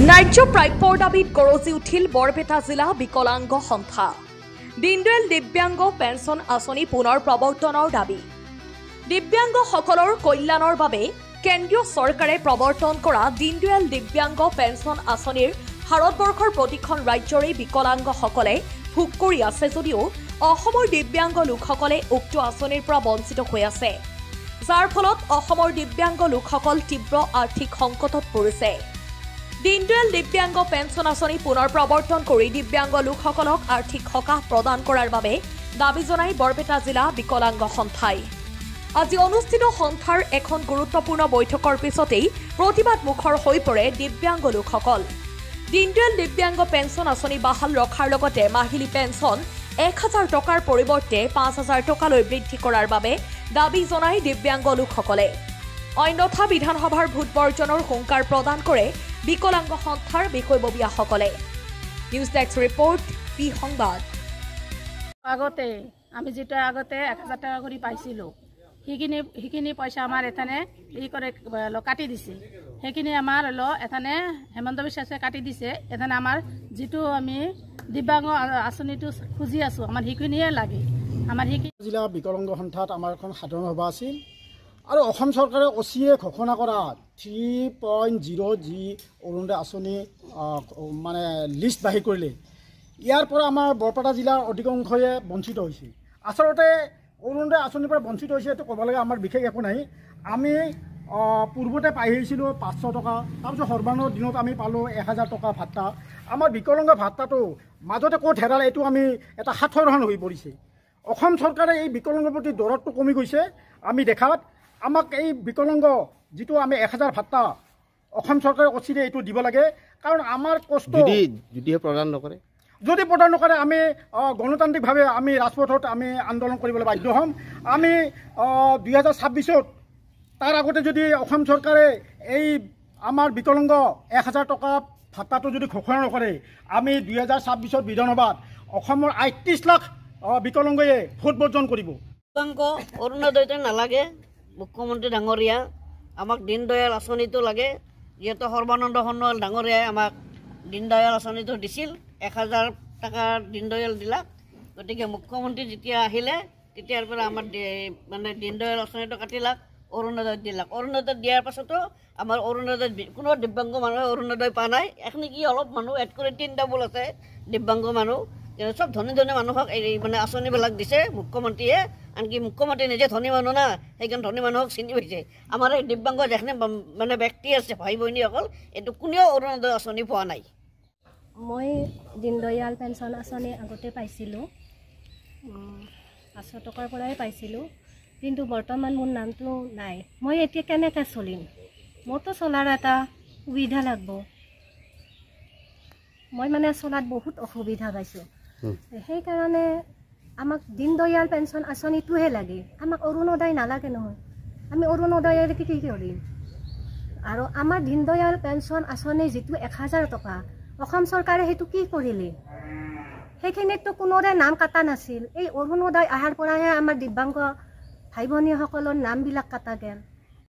ন্যায্য প্ৰাপ্যৰ দাবীত গৰজি উঠিল বৰপেটা জিলা বিকলাংগ সন্থা। দীনদয়াল দিব্যাংগ পেঞ্চন আঁচনি পুনৰ প্ৰৱৰ্তনৰ দাবী। দিব্যাংগসকলৰ কল্যাণৰ বাবে কেন্দ্ৰীয় চৰকাৰে প্ৰৱৰ্তন কৰা দীনদয়াল দিব্যাংগ পেঞ্চন আঁচনিৰ ভাৰতবৰ্ষৰ প্ৰতিখন ৰাজ্যৰে বিকলাংগসকলে ভোগ কৰি আছে যদিও অসমৰ দিব্যাংগ লোকসকলে উক্ত আঁচনিৰ পৰা বঞ্চিত হৈ আছে, যাৰ ফলত অসমৰ দিব্যাংগ লোকসকল তীব্ৰ আৰ্থিক সংকটত পৰিছে। দীনদয়াল দিব্যাংগ পেঞ্চন আঁচনি পুনৰ প্ৰৱৰ্তন কৰি দিব্যাংগ লোকসকলক আৰ্থিক সকাহ প্ৰদান কৰাৰ বাবে দাবী জনাই বৰপেটা জিলা বিকলাংগ সন্থাই আজি অনুষ্ঠিত সন্থাৰ এখন গুৰুত্বপূৰ্ণ বৈঠকৰ পিছতেই প্ৰতিবাদ মুখৰ হৈ পৰে দিব্যাংগ লোকসকল। দীনদয়াল দিব্যাংগ পেঞ্চন আঁচনি বাহাল ৰখাৰ লগতে মাহিলী পেঞ্চন 1000 টকাৰ পৰিৱৰ্তে 5000 টকালৈ বৃদ্ধি কৰাৰ বাবে দাবী জনাই দিব্যাংগ লোকসকলে। অন্যথা বিধানসভাৰ ভোট বৰ্জনৰ হুংকাৰ প্ৰদান কৰে বিকলাংগ সন্থাৰ বিষয়ববীয়াসকলে। নিউজ ডেস্ক ৰিপৰ্ট, পি সংবাদ। আগতে আমি যেটা আগতে 1000 টাকা করে পাইছিলো, সেইখিনি পয়সা আমার এখানে করে কাটি দিছে। সেইখিনি আমার হলো এখানে হেমন্ত বিশ্বাসে কাটি দিছে। এখানে আমার যেটো আমি দিব্যাংগ আঁচনিটো খুঁজি আছো, আমার সেইখিনিয়ে লাগে। আমার জিলা বিকলাংগ সন্থাত আমার এখন সাধারণ সভা আছিল আৰু অসম চৰকাৰে অচিয়ে ঘোষণা কৰা 3.0 যি অৰুণোদয় আঁচনি মানে লিষ্ট বাহিৰ কৰিলে, ইয়াৰ পৰা আমাৰ বৰপেটা জিলাৰ অধিকাংশই বঞ্চিত হৈছে। আচলতে অৰুণোদয় আঁচনিৰ পৰা বঞ্চিত হৈছে এইটো ক'ব লাগে আমাৰ বিশেষ একো নাই। আমি পূৰ্বতে পাই আহিছিলোঁ 500 টকা, তাৰপিছত সৰ্বানৰ দিনত আমি পালোঁ 1000 টকা ভাত্তা। আমাৰ বিকলাংগ ভাত্তাটো মাজতে ক'ত হেৰালে এইটো আমি এটা সাঁথৰখন হৈ পৰিছে। অসম চৰকাৰে এই বিকলাংগৰ প্ৰতি দৰদটো কমি গৈছে। আমি দেখাত আমাক এই বিকলাংগ যেটো আমি 1000 ভাত্তা অসম চৰকাৰে অচিৰে এইটো দিব লাগে, কাৰণ আমাৰ কষ্ট যদি প্ৰদান নকৰে আমি গণতান্ত্ৰিকভাৱে আমি ৰাজপথত আমি আন্দোলন কৰিবলৈ বাধ্য হ'ম। আমি 2026 তাৰ আগতে যদি অসম চৰকাৰে এই আমাৰ বিকলাংগ 1000 টকা ভাত্তাটো যদি ঘোষণা নকৰে, আমি 2026 বিধানসভাত অসমৰ 38 লাখ বিকলাংগয়ে ভোট বৰ্জন কৰিব। দিব্যাংগ অৰুণোদয়টো নালাগে, মুখ্যমন্ত্ৰী ডাঙৰীয়া আমাক দীনদয়াল আঁচনিটো লাগে। যিহেতু সৰ্বানন্দ সোণোৱাল ডাঙৰীয়াই আমাক দীনদয়াল আঁচনিটো দিছিল, 1000 টকা দীনদয়াল দিলাক। গতিকে মুখ্যমন্ত্ৰী যেতিয়া আহিলে তেতিয়াৰ পৰা আমাৰ মানে দীনদয়াল আঁচনিটো কাটিলাক, অৰুণোদয় দিলাক। অৰুণোদয় দিয়াৰ পাছতো আমাৰ অৰুণোদয় কোনো দিব্যাংগ মানুহে অৰুণোদয় পোৱা নাই। এখনি কি অলপ মানুহ এড কৰি 3 ডাবল আছে দিব্যাংগ মানুহ, সব ধনী ধনী মানুহক এই মানে আঁচনিবিলাক দিছে মুখ্যমন্ত্ৰীয়ে। আনকি মুখ্যমন্ত্ৰী নিজে ধনী মানুহ না, সেইকাৰণে ধনী মানুহক চিনি পাইছে। আমাৰ এই দিব্যাংগ যেখনে মানে ব্যক্তি আছে ভাই ভনীসকল, এইটো কোনেও অৰুণোদয় আঁচনি পোৱা নাই। মই দীনদয়াল পেঞ্চন আঁচনি আগতে পাইছিলোঁ, 500 টকাৰ পৰাই পাইছিলোঁ, কিন্তু বৰ্তমান মোৰ নামটো নাই। মই এতিয়া কেনেকৈ চলিম? মোৰতো চলাৰ এটা সুবিধা লাগব। মই মানে চলাত বহুত অসুবিধা পাইছোঁ। সেইকাৰণে আমাক দীনদয়াল পেঞ্চন আঁচনিটোহে লাগে, আমাক অৰুণোদয় নালাগে নহয়। আমি অৰুণোদয়েৰে কি কৰিম? আৰু আমাৰ দীনদয়াল পেঞ্চন আঁচনি যিটো 1000 টকা অসম চৰকাৰে সেইটো কি কৰিলে? সেইখিনিতো কোনোৰে নাম কাটা নাছিল। এই অৰুণোদয় অহাৰ পৰাহে আমাৰ দিব্যাংগ ভাই ভনীসকলৰ নামবিলাক কাটা গ'ল।